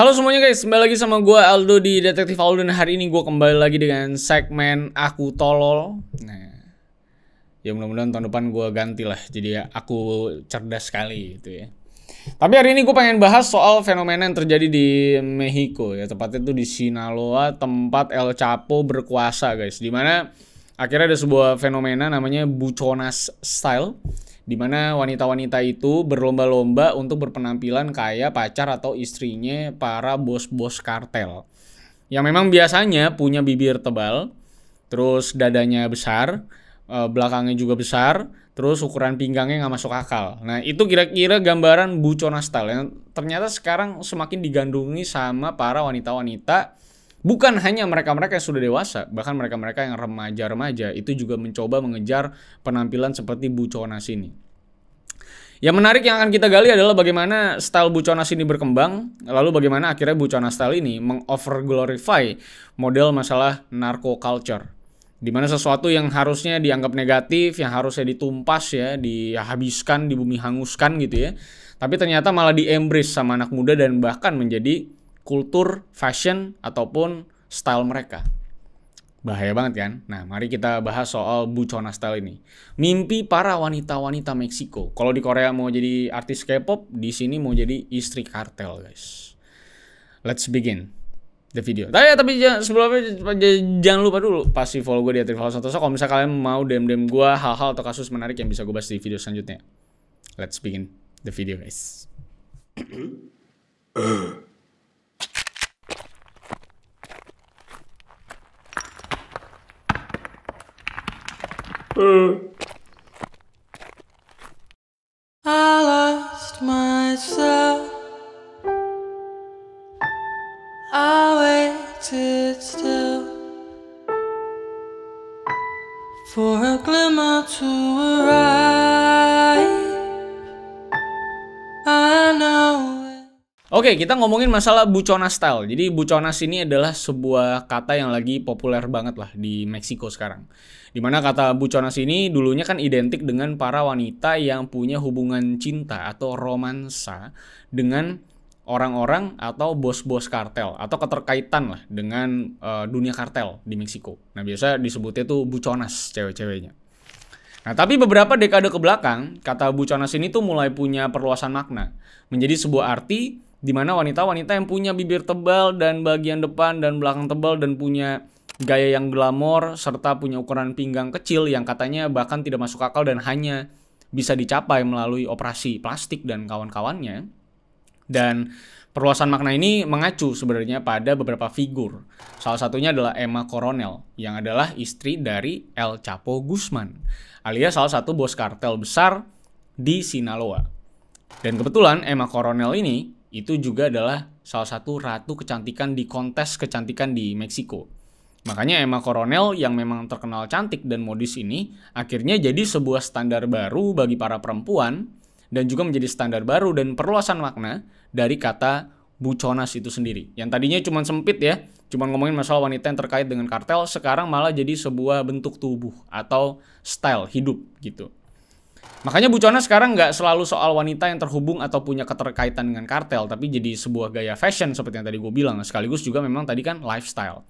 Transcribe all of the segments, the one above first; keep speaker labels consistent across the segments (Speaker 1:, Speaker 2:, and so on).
Speaker 1: Halo semuanya guys, kembali lagi sama gue Aldo di Detektif Aldo. Dan hari ini gue kembali lagi dengan segmen Aku Tolol. Nah, ya mudah-mudahan tahun depan gue ganti lah, jadi ya aku cerdas sekali gitu ya. Tapi hari ini gue pengen bahas soal fenomena yang terjadi di Mexico ya, tepatnya itu di Sinaloa, tempat El Chapo berkuasa guys. Dimana akhirnya ada sebuah fenomena namanya Buchonas Style, di mana wanita-wanita itu berlomba-lomba untuk berpenampilan kayak pacar atau istrinya para bos-bos kartel. Yang memang biasanya punya bibir tebal, terus dadanya besar, belakangnya juga besar, terus ukuran pinggangnya nggak masuk akal. Nah itu kira-kira gambaran Buchona Style yang ternyata sekarang semakin digandrungi sama para wanita-wanita. Bukan hanya mereka-mereka yang sudah dewasa, bahkan mereka-mereka yang remaja-remaja itu juga mencoba mengejar penampilan seperti Buchonas ini. Yang menarik yang akan kita gali adalah bagaimana style Buchonas ini berkembang, lalu bagaimana akhirnya Buchonas Style ini meng-over-glorify model masalah narco culture. Dimana sesuatu yang harusnya dianggap negatif, yang harusnya ditumpas ya, dihabiskan, dibumi hanguskan gitu ya. Tapi ternyata malah di-embrace sama anak muda dan bahkan menjadi kultur, fashion, ataupun style mereka. Bahaya banget kan? Nah, mari kita bahas soal Buchona Style ini. Mimpi para wanita-wanita Meksiko. Kalau di Korea mau jadi artis K-pop, di sini mau jadi istri kartel, guys. Let's begin the video. Tapi sebelumnya jangan lupa dulu pasti follow gue di @rivalsantoso. Kalau misalnya kalian mau DM gue hal-hal atau kasus menarik yang bisa gue bahas di video selanjutnya. Let's begin the video, guys.
Speaker 2: I lost myself. I waited still for a glimmer to arrive. I know.
Speaker 1: Oke, kita ngomongin masalah Buchona Style. Jadi Buchonas ini adalah sebuah kata yang lagi populer banget lah di Meksiko sekarang. Dimana kata Buchonas ini dulunya kan identik dengan para wanita yang punya hubungan cinta atau romansa dengan orang-orang atau bos-bos kartel atau keterkaitan lah dengan dunia kartel di Meksiko. Nah biasa disebutnya tuh Buchonas cewek-ceweknya. Nah tapi beberapa dekade ke belakang kata Buchonas ini tuh mulai punya perluasan makna menjadi sebuah arti di mana wanita-wanita yang punya bibir tebal dan bagian depan dan belakang tebal dan punya gaya yang glamor serta punya ukuran pinggang kecil yang katanya bahkan tidak masuk akal dan hanya bisa dicapai melalui operasi plastik dan kawan-kawannya. Dan perluasan makna ini mengacu sebenarnya pada beberapa figur. Salah satunya adalah Emma Coronel yang adalah istri dari El Chapo Guzman alias salah satu bos kartel besar di Sinaloa. Dan kebetulan Emma Coronel ini itu juga adalah salah satu ratu kecantikan di kontes kecantikan di Meksiko. Makanya Emma Coronel yang memang terkenal cantik dan modis ini akhirnya jadi sebuah standar baru bagi para perempuan dan juga menjadi standar baru dan perluasan makna dari kata Buchonas itu sendiri. Yang tadinya cuma sempit ya, cuma ngomongin masalah wanita yang terkait dengan kartel, sekarang malah jadi sebuah bentuk tubuh atau style hidup gitu. Makanya Buchonas sekarang nggak selalu soal wanita yang terhubung atau punya keterkaitan dengan kartel, tapi jadi sebuah gaya fashion seperti yang tadi gue bilang, sekaligus juga memang tadi kan lifestyle.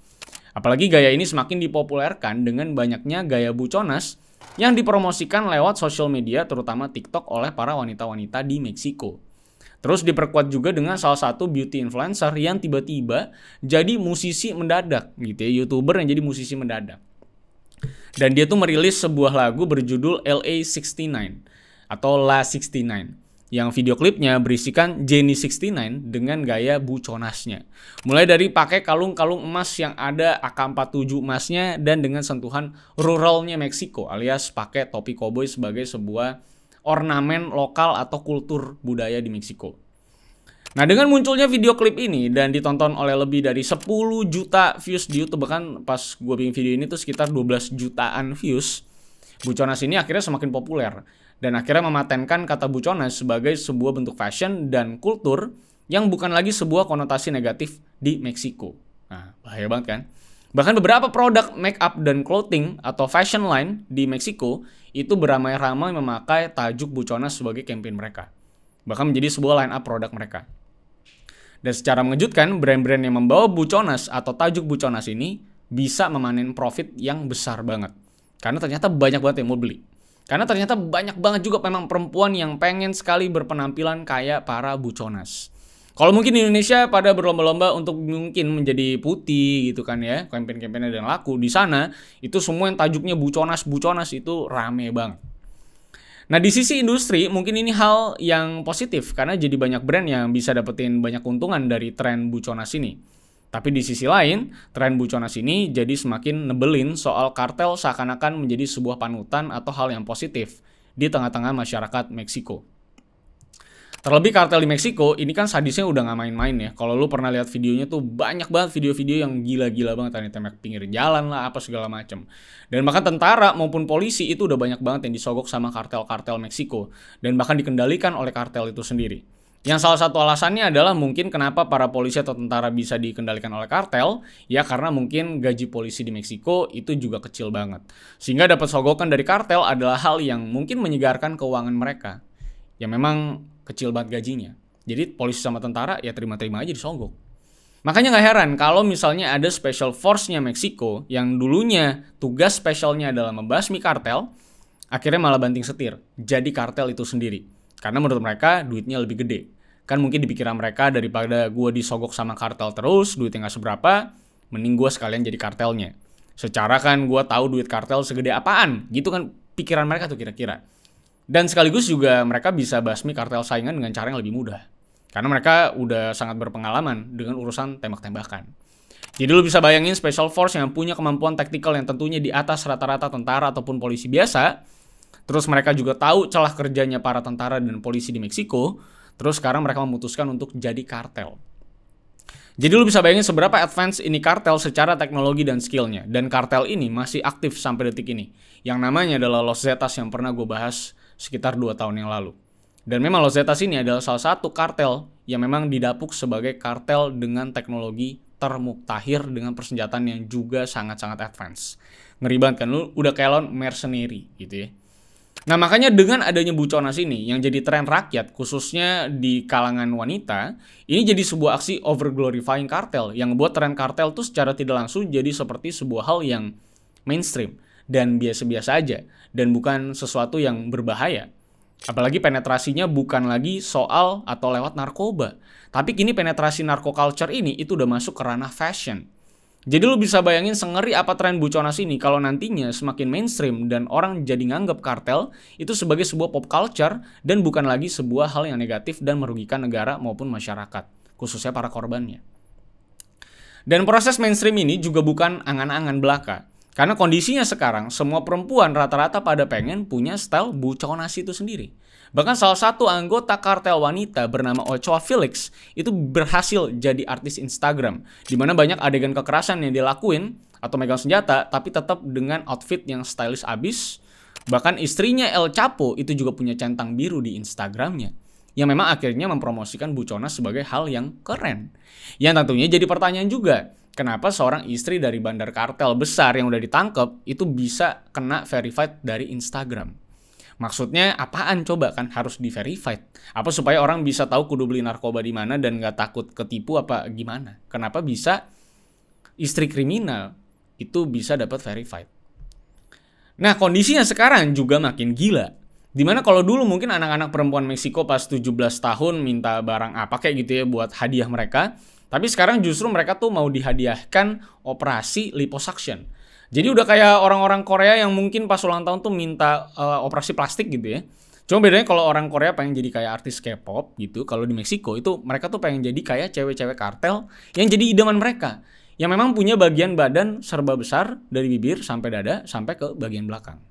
Speaker 1: Apalagi gaya ini semakin dipopulerkan dengan banyaknya gaya Buchonas yang dipromosikan lewat sosial media, terutama TikTok oleh para wanita-wanita di Meksiko. Terus diperkuat juga dengan salah satu beauty influencer yang tiba-tiba jadi musisi mendadak gitu ya, YouTuber yang jadi musisi mendadak. Dan dia tuh merilis sebuah lagu berjudul LA69 atau La 69 yang video klipnya berisikan Jenny 69 dengan gaya Buchonasnya. Mulai dari pakai kalung-kalung emas yang ada AK-47 emasnya dan dengan sentuhan ruralnya Meksiko alias pakai topi koboi sebagai sebuah ornamen lokal atau kultur budaya di Meksiko. Nah dengan munculnya video klip ini dan ditonton oleh lebih dari 10 juta views di YouTube, bahkan pas gue bikin video ini tuh sekitar 12 jutaan views, Buchonas ini akhirnya semakin populer dan akhirnya mematenkan kata Buchonas sebagai sebuah bentuk fashion dan kultur yang bukan lagi sebuah konotasi negatif di Meksiko. Nah bahaya banget kan? Bahkan beberapa produk make up dan clothing atau fashion line di Meksiko itu beramai-ramai memakai tajuk Buchonas sebagai campaign mereka. Bahkan menjadi sebuah line up produk mereka. Dan secara mengejutkan, brand-brand yang membawa Buconas atau tajuk Buconas ini bisa memanen profit yang besar banget. Karena ternyata banyak banget yang mau beli. Karena ternyata banyak banget juga memang perempuan yang pengen sekali berpenampilan kayak para Buconas. Kalau mungkin di Indonesia pada berlomba-lomba untuk mungkin menjadi putih gitu kan ya, campaign-campaignnya dan laku. Di sana itu semua yang tajuknya Buconas itu rame banget. Nah, di sisi industri mungkin ini hal yang positif karena jadi banyak brand yang bisa dapetin banyak keuntungan dari tren Buconas ini. Tapi di sisi lain, tren Buconas ini jadi semakin nebelin soal kartel seakan-akan menjadi sebuah panutan atau hal yang positif di tengah-tengah masyarakat Meksiko. Terlebih kartel di Meksiko, ini kan sadisnya udah gak main-main ya. Kalau lu pernah lihat videonya tuh banyak banget video-video yang gila-gila banget. Ada tembak pinggir jalan lah, apa segala macam. Dan bahkan tentara maupun polisi itu udah banyak banget yang disogok sama kartel-kartel Meksiko. Dan bahkan dikendalikan oleh kartel itu sendiri. Yang salah satu alasannya adalah mungkin kenapa para polisi atau tentara bisa dikendalikan oleh kartel, ya karena mungkin gaji polisi di Meksiko itu juga kecil banget. Sehingga dapat sogokan dari kartel adalah hal yang mungkin menyegarkan keuangan mereka. Ya memang kecil banget gajinya. Jadi polisi sama tentara ya terima-terima aja disogok. Makanya gak heran kalau misalnya ada special force-nya Meksiko yang dulunya tugas spesialnya adalah membasmi kartel, akhirnya malah banting setir jadi kartel itu sendiri. Karena menurut mereka duitnya lebih gede. Kan mungkin di pikiran mereka daripada gue disogok sama kartel terus, duitnya gak seberapa, mending gue sekalian jadi kartelnya. Secara kan gue tahu duit kartel segede apaan, gitu kan pikiran mereka tuh kira-kira. Dan sekaligus juga mereka bisa basmi kartel saingan dengan cara yang lebih mudah. Karena mereka udah sangat berpengalaman dengan urusan tembak-tembakan. Jadi lu bisa bayangin special force yang punya kemampuan taktikal yang tentunya di atas rata-rata tentara ataupun polisi biasa. Terus mereka juga tahu celah kerjanya para tentara dan polisi di Meksiko. Terus sekarang mereka memutuskan untuk jadi kartel. Jadi lu bisa bayangin seberapa advance ini kartel secara teknologi dan skillnya. Dan kartel ini masih aktif sampai detik ini. Yang namanya adalah Los Zetas yang pernah gue bahas sekitar 2 tahun yang lalu. Dan memang Los Zetas ini adalah salah satu kartel yang memang didapuk sebagai kartel dengan teknologi termuktahir dengan persenjataan yang juga sangat-sangat advance. Ngeri banget kan, lu udah kayak lawan mercenary gitu ya. Nah makanya dengan adanya Buconas ini yang jadi tren rakyat khususnya di kalangan wanita, ini jadi sebuah aksi overglorifying kartel yang membuat tren kartel tuh secara tidak langsung jadi seperti sebuah hal yang mainstream dan biasa-biasa aja dan bukan sesuatu yang berbahaya. Apalagi penetrasinya bukan lagi soal atau lewat narkoba, tapi kini penetrasi narkoculture ini itu udah masuk ke ranah fashion. Jadi lu bisa bayangin sengeri apa tren Buconas ini kalau nantinya semakin mainstream dan orang jadi nganggap kartel itu sebagai sebuah pop culture dan bukan lagi sebuah hal yang negatif dan merugikan negara maupun masyarakat, khususnya para korbannya. Dan proses mainstream ini juga bukan angan-angan belaka. Karena kondisinya sekarang, semua perempuan rata-rata pada pengen punya style Buconas itu sendiri. Bahkan salah satu anggota kartel wanita bernama Ochoa Felix itu berhasil jadi artis Instagram. Dimana banyak adegan kekerasan yang dilakuin atau megang senjata, tapi tetap dengan outfit yang stylish abis. Bahkan istrinya El Chapo itu juga punya centang biru di Instagramnya. Yang memang akhirnya mempromosikan Buconas sebagai hal yang keren. Yang tentunya jadi pertanyaan juga. Kenapa seorang istri dari bandar kartel besar yang udah ditangkap itu bisa kena verified dari Instagram? Maksudnya apaan coba kan harus di-verified? Apa supaya orang bisa tahu kudu beli narkoba di mana dan nggak takut ketipu apa gimana? Kenapa bisa istri kriminal itu bisa dapat verified? Nah kondisinya sekarang juga makin gila. Dimana kalau dulu mungkin anak-anak perempuan Meksiko pas 17 tahun minta barang apa kayak gitu ya buat hadiah mereka. Tapi sekarang justru mereka tuh mau dihadiahkan operasi liposuction. Jadi udah kayak orang-orang Korea yang mungkin pas ulang tahun tuh minta operasi plastik gitu ya. Cuma bedanya kalau orang Korea pengen jadi kayak artis K-pop gitu. Kalau di Meksiko itu mereka tuh pengen jadi kayak cewek-cewek kartel yang jadi idaman mereka. Yang memang punya bagian badan serba besar dari bibir sampai dada sampai ke bagian belakang.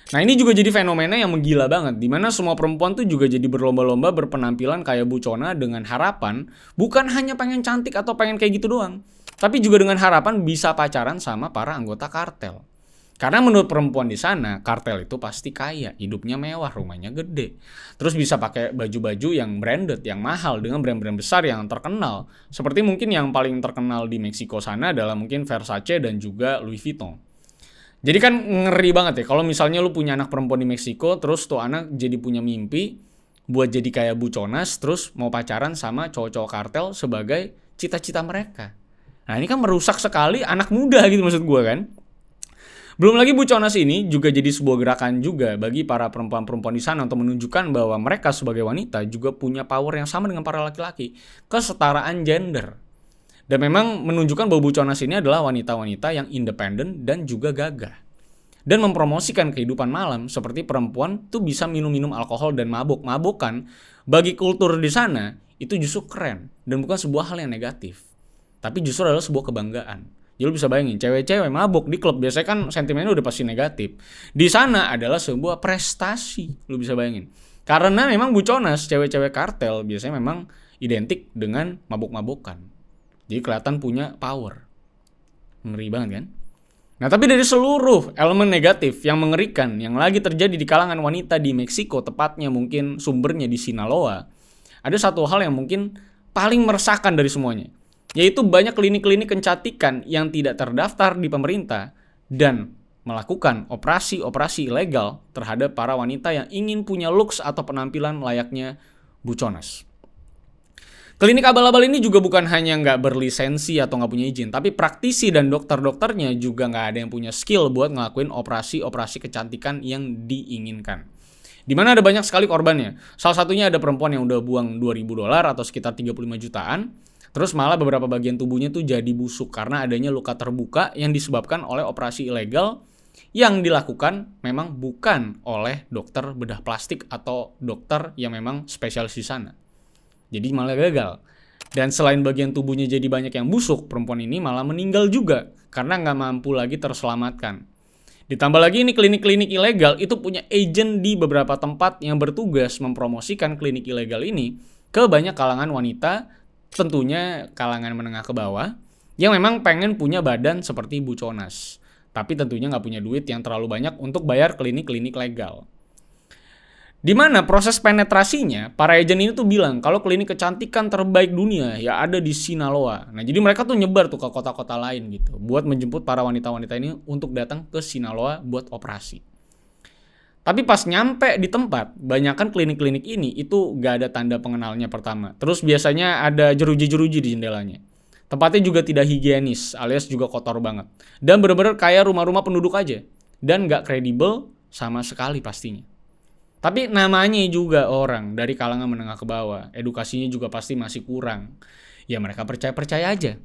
Speaker 1: Nah ini juga jadi fenomena yang menggila banget, dimana semua perempuan tuh juga jadi berlomba-lomba berpenampilan kayak Bucona dengan harapan bukan hanya pengen cantik atau pengen kayak gitu doang, tapi juga dengan harapan bisa pacaran sama para anggota kartel. Karena menurut perempuan di sana, kartel itu pasti kaya, hidupnya mewah, rumahnya gede. Terus bisa pakai baju-baju yang branded, yang mahal dengan brand-brand besar yang terkenal. Seperti mungkin yang paling terkenal di Meksiko sana adalah mungkin Versace dan juga Louis Vuitton. Jadi kan ngeri banget ya kalau misalnya lu punya anak perempuan di Meksiko terus tuh anak jadi punya mimpi buat jadi kayak Buconas, terus mau pacaran sama cowok-cowok kartel sebagai cita-cita mereka. Nah ini kan merusak sekali anak muda gitu maksud gue kan. Belum lagi Buconas ini juga jadi sebuah gerakan juga bagi para perempuan-perempuan di sana untuk menunjukkan bahwa mereka sebagai wanita juga punya power yang sama dengan para laki-laki. Kesetaraan gender. Dan memang menunjukkan bahwa Buconas ini adalah wanita-wanita yang independen dan juga gagah. Dan mempromosikan kehidupan malam seperti perempuan tuh bisa minum-minum alkohol dan mabuk-mabukan. Bagi kultur di sana itu justru keren dan bukan sebuah hal yang negatif. Tapi justru adalah sebuah kebanggaan. Jadi lu bisa bayangin, cewek-cewek mabuk di klub biasanya kan sentimennya udah pasti negatif. Di sana adalah sebuah prestasi, lu bisa bayangin. Karena memang Buconas, cewek-cewek kartel biasanya memang identik dengan mabuk-mabukan. Jadi kelihatan punya power. Ngeri banget kan? Nah tapi dari seluruh elemen negatif yang mengerikan yang lagi terjadi di kalangan wanita di Meksiko, tepatnya mungkin sumbernya di Sinaloa, ada satu hal yang mungkin paling meresahkan dari semuanya. Yaitu banyak klinik-klinik kecantikan yang tidak terdaftar di pemerintah dan melakukan operasi-operasi ilegal terhadap para wanita yang ingin punya looks atau penampilan layaknya Buconas. Klinik abal-abal ini juga bukan hanya nggak berlisensi atau nggak punya izin, tapi praktisi dan dokter-dokternya juga nggak ada yang punya skill buat ngelakuin operasi-operasi kecantikan yang diinginkan. Di mana ada banyak sekali korbannya. Salah satunya ada perempuan yang udah buang $2.000 atau sekitar 35 jutaan. Terus malah beberapa bagian tubuhnya tuh jadi busuk karena adanya luka terbuka yang disebabkan oleh operasi ilegal yang dilakukan memang bukan oleh dokter bedah plastik atau dokter yang memang spesialis di sana. Jadi malah gagal. Dan selain bagian tubuhnya jadi banyak yang busuk, perempuan ini malah meninggal juga karena nggak mampu lagi terselamatkan. Ditambah lagi ini klinik-klinik ilegal itu punya agent di beberapa tempat yang bertugas mempromosikan klinik ilegal ini ke banyak kalangan wanita, tentunya kalangan menengah ke bawah, yang memang pengen punya badan seperti Buconas. Tapi tentunya nggak punya duit yang terlalu banyak untuk bayar klinik-klinik legal. Di mana proses penetrasinya, para agen ini tuh bilang kalau klinik kecantikan terbaik dunia ya ada di Sinaloa. Nah jadi mereka tuh nyebar tuh ke kota-kota lain gitu, buat menjemput para wanita-wanita ini untuk datang ke Sinaloa buat operasi. Tapi pas nyampe di tempat, banyakan klinik-klinik ini itu gak ada tanda pengenalnya pertama. Terus biasanya ada jeruji-jeruji di jendelanya. Tempatnya juga tidak higienis, alias juga kotor banget. Dan bener-bener kayak rumah-rumah penduduk aja. Dan gak kredibel sama sekali pastinya. Tapi namanya juga orang dari kalangan menengah ke bawah. Edukasinya juga pasti masih kurang. Ya mereka percaya-percaya aja.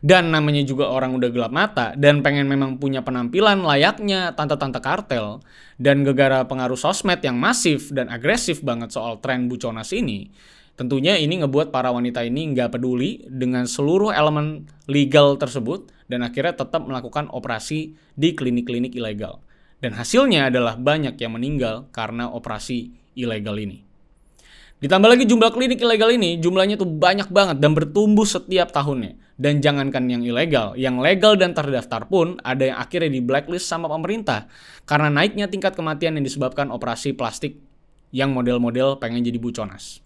Speaker 1: Dan namanya juga orang udah gelap mata dan pengen memang punya penampilan layaknya tante-tante kartel. Dan gegara pengaruh sosmed yang masif dan agresif banget soal tren Buconas ini. Tentunya ini ngebuat para wanita ini nggak peduli dengan seluruh elemen legal tersebut. Dan akhirnya tetap melakukan operasi di klinik-klinik ilegal. Dan hasilnya adalah banyak yang meninggal karena operasi ilegal ini. Ditambah lagi jumlah klinik ilegal ini, jumlahnya tuh banyak banget dan bertumbuh setiap tahunnya. Dan jangankan yang ilegal, yang legal dan terdaftar pun ada yang akhirnya di blacklist sama pemerintah. Karena naiknya tingkat kematian yang disebabkan operasi plastik yang model-model pengen jadi Buconas.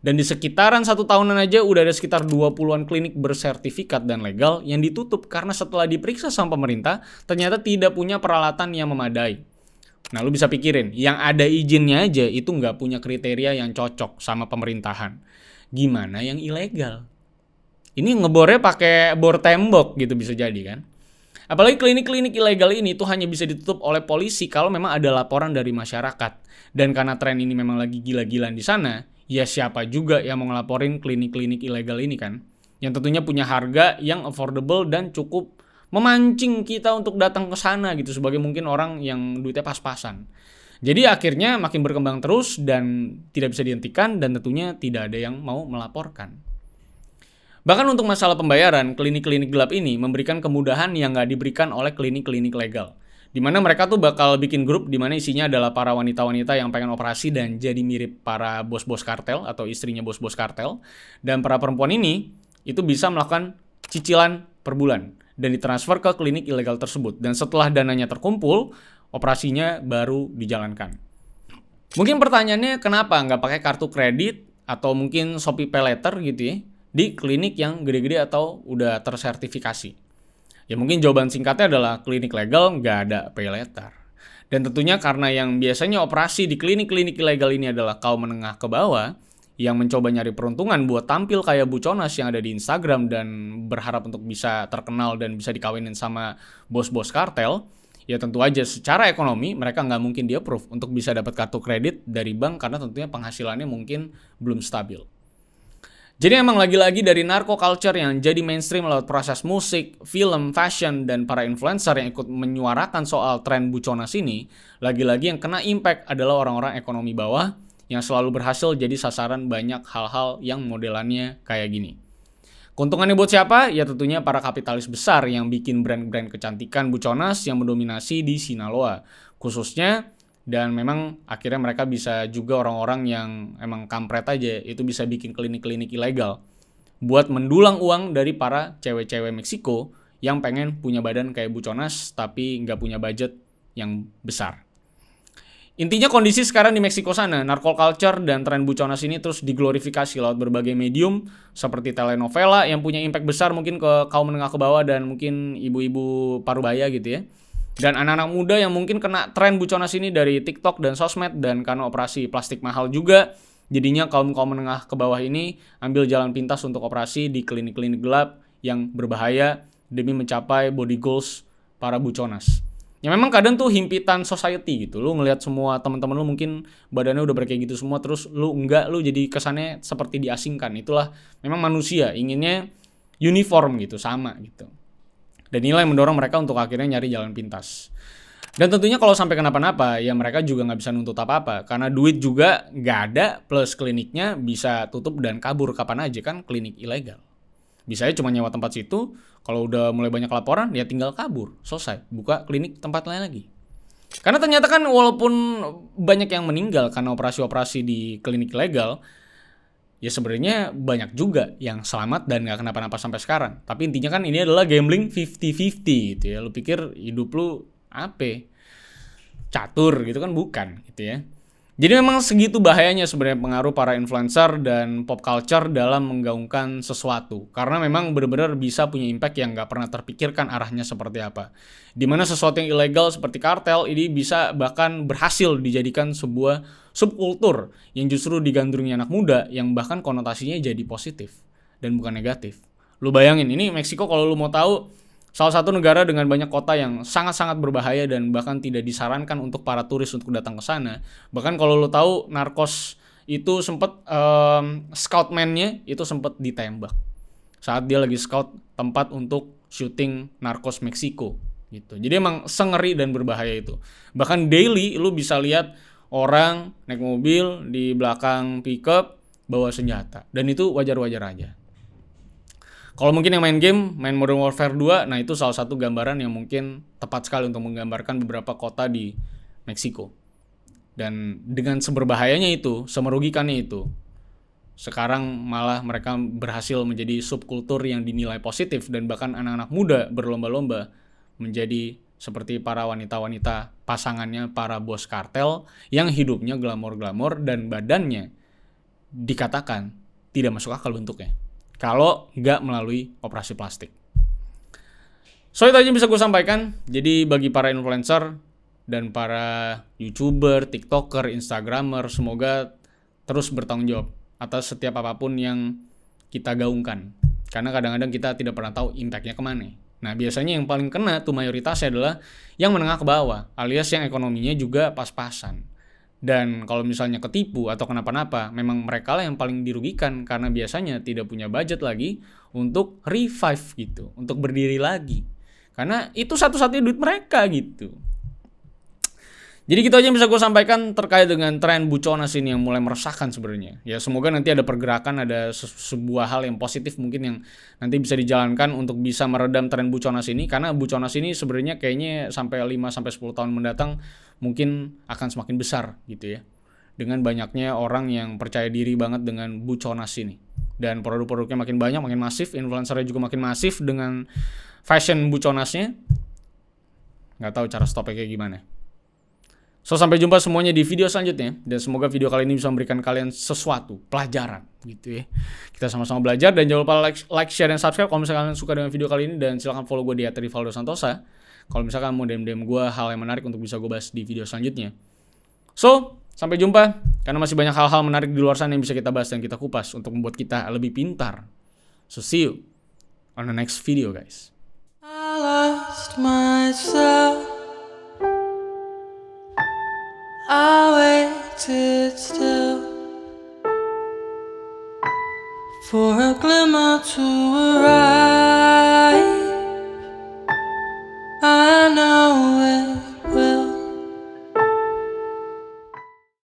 Speaker 1: Dan di sekitaran 1 tahunan aja udah ada sekitar 20-an klinik bersertifikat dan legal yang ditutup karena setelah diperiksa sama pemerintah ternyata tidak punya peralatan yang memadai. Nah lu bisa pikirin, yang ada izinnya aja itu nggak punya kriteria yang cocok sama pemerintahan. Gimana yang ilegal? Ini ngebornya pakai bor tembok gitu bisa jadi kan. Apalagi klinik-klinik ilegal ini tuh hanya bisa ditutup oleh polisi kalau memang ada laporan dari masyarakat. Dan karena tren ini memang lagi gila-gilaan di sana, ya siapa juga yang mau ngelaporin klinik-klinik ilegal ini kan. Yang tentunya punya harga yang affordable dan cukup memancing kita untuk datang ke sana gitu. Sebagai mungkin orang yang duitnya pas-pasan. Jadi akhirnya makin berkembang terus dan tidak bisa dihentikan dan tentunya tidak ada yang mau melaporkan. Bahkan untuk masalah pembayaran, klinik-klinik gelap ini memberikan kemudahan yang nggak diberikan oleh klinik-klinik legal. Di mana mereka tuh bakal bikin grup di mana isinya adalah para wanita-wanita yang pengen operasi dan jadi mirip para bos-bos kartel atau istrinya bos-bos kartel. Dan para perempuan ini itu bisa melakukan cicilan per bulan dan ditransfer ke klinik ilegal tersebut. Dan setelah dananya terkumpul, operasinya baru dijalankan. Mungkin pertanyaannya kenapa nggak pakai kartu kredit atau mungkin Shopee Pay Later gitu ya di klinik yang gede-gede atau udah tersertifikasi? Ya mungkin jawaban singkatnya adalah klinik legal nggak ada pay later. Dan tentunya karena yang biasanya operasi di klinik-klinik ilegal ini adalah kaum menengah ke bawah, yang mencoba nyari peruntungan buat tampil kayak Buconas yang ada di Instagram dan berharap untuk bisa terkenal dan bisa dikawinin sama bos-bos kartel, ya tentu aja secara ekonomi mereka nggak mungkin di-approve untuk bisa dapat kartu kredit dari bank karena tentunya penghasilannya mungkin belum stabil. Jadi emang lagi-lagi dari narco culture yang jadi mainstream lewat proses musik, film, fashion, dan para influencer yang ikut menyuarakan soal tren Buconas ini, lagi-lagi yang kena impact adalah orang-orang ekonomi bawah yang selalu berhasil jadi sasaran banyak hal-hal yang modelannya kayak gini. Keuntungannya buat siapa? Ya tentunya para kapitalis besar yang bikin brand-brand kecantikan Buconas yang mendominasi di Sinaloa, khususnya. Dan memang akhirnya mereka bisa juga orang-orang yang emang kampret aja, itu bisa bikin klinik-klinik ilegal buat mendulang uang dari para cewek-cewek Meksiko yang pengen punya badan kayak Buconas tapi nggak punya budget yang besar. Intinya kondisi sekarang di Meksiko sana, narco culture dan tren Buconas ini terus diglorifikasi lewat berbagai medium seperti telenovela yang punya impact besar mungkin ke kaum menengah ke bawah dan mungkin ibu-ibu parubaya gitu ya. Dan anak-anak muda yang mungkin kena tren Buconas ini dari TikTok dan sosmed, dan karena operasi plastik mahal juga, jadinya kaum-kaum menengah ke bawah ini ambil jalan pintas untuk operasi di klinik-klinik gelap yang berbahaya demi mencapai body goals para Buconas. Ya memang kadang tuh himpitan society gitu. Lu ngelihat semua teman-teman lu mungkin badannya udah kayak gitu semua, terus lu enggak, lu jadi kesannya seperti diasingkan. Itulah memang manusia, inginnya uniform gitu, sama gitu. Dan inilah yang mendorong mereka untuk akhirnya nyari jalan pintas. Dan tentunya kalau sampai kenapa-napa, ya mereka juga nggak bisa nuntut apa-apa. Karena duit juga nggak ada, plus kliniknya bisa tutup dan kabur kapan aja, kan klinik ilegal. Bisanya cuma nyewa tempat situ, kalau udah mulai banyak laporan, ya tinggal kabur. Selesai, buka klinik tempat lain lagi. Karena ternyata kan walaupun banyak yang meninggal karena operasi-operasi di klinik ilegal, ya sebenarnya banyak juga yang selamat dan gak kenapa-napa sampai sekarang. Tapi intinya kan ini adalah gambling 50-50 gitu ya. Lu pikir hidup lu apa? Catur gitu kan, bukan gitu ya. Jadi memang segitu bahayanya sebenarnya pengaruh para influencer dan pop culture dalam menggaungkan sesuatu. Karena memang benar-benar bisa punya impact yang gak pernah terpikirkan arahnya seperti apa. Dimana sesuatu yang ilegal seperti kartel ini bisa bahkan berhasil dijadikan sebuah subkultur yang justru digandrungi anak muda yang bahkan konotasinya jadi positif dan bukan negatif. Lu bayangin, ini Meksiko kalau lu mau tahu salah satu negara dengan banyak kota yang sangat-sangat berbahaya dan bahkan tidak disarankan untuk para turis untuk datang ke sana. Bahkan kalau lu tahu Narcos itu sempat scoutman-nya itu sempat ditembak saat dia lagi scout tempat untuk syuting Narcos Meksiko gitu. Jadi emang sengeri dan berbahaya itu. Bahkan daily lu bisa lihat orang naik mobil di belakang pickup bawa senjata, dan itu wajar-wajar aja. Kalau mungkin yang main game, main Modern Warfare 2, nah itu salah satu gambaran yang mungkin tepat sekali untuk menggambarkan beberapa kota di Meksiko. Dan dengan seberbahayanya itu, semerugikannya itu, sekarang malah mereka berhasil menjadi subkultur yang dinilai positif dan bahkan anak-anak muda berlomba-lomba menjadi seperti para wanita-wanita pasangannya para bos kartel yang hidupnya glamor-glamor dan badannya dikatakan tidak masuk akal bentuknya kalau nggak melalui operasi plastik. So itu aja bisa gue sampaikan. Jadi bagi para influencer dan para YouTuber, TikToker, Instagramer, semoga terus bertanggung jawab atas setiap apapun yang kita gaungkan. Karena kadang-kadang kita tidak pernah tahu impact-nya kemana. Nah biasanya yang paling kena tuh mayoritasnya adalah yang menengah ke bawah, alias yang ekonominya juga pas-pasan. Dan kalau misalnya ketipu atau kenapa-napa, memang mereka lah yang paling dirugikan karena biasanya tidak punya budget lagi untuk revive gitu, untuk berdiri lagi. Karena itu satu-satunya duit mereka gitu. Jadi gitu aja yang bisa gue sampaikan terkait dengan tren Buconas ini yang mulai meresahkan sebenarnya. Ya semoga nanti ada pergerakan, ada sebuah hal yang positif mungkin yang nanti bisa dijalankan untuk bisa meredam tren Buconas ini. Karena Buconas ini sebenarnya kayaknya sampai 5-10 tahun mendatang mungkin akan semakin besar gitu ya. Dengan banyaknya orang yang percaya diri banget dengan Buconas ini. Dan produk-produknya makin banyak, makin masif, influencernya juga makin masif dengan fashion Buconasnya. Nggak tahu cara stopnya kayak gimana. So sampai jumpa semuanya di video selanjutnya, dan semoga video kali ini bisa memberikan kalian sesuatu, pelajaran gitu ya. Kita sama-sama belajar, dan jangan lupa like, share, dan subscribe kalau misalnya kalian suka dengan video kali ini, dan silahkan follow gue di @rivaldo santosa. kalau misalkan mau DM gue hal yang menarik untuk bisa gue bahas di video selanjutnya. So, sampai jumpa, karena masih banyak hal-hal menarik di luar sana yang bisa kita bahas dan kita kupas untuk membuat kita lebih pintar. So, see you on the next video, guys.
Speaker 2: I lost myself. I waited still for a glimmer to arrive. I know it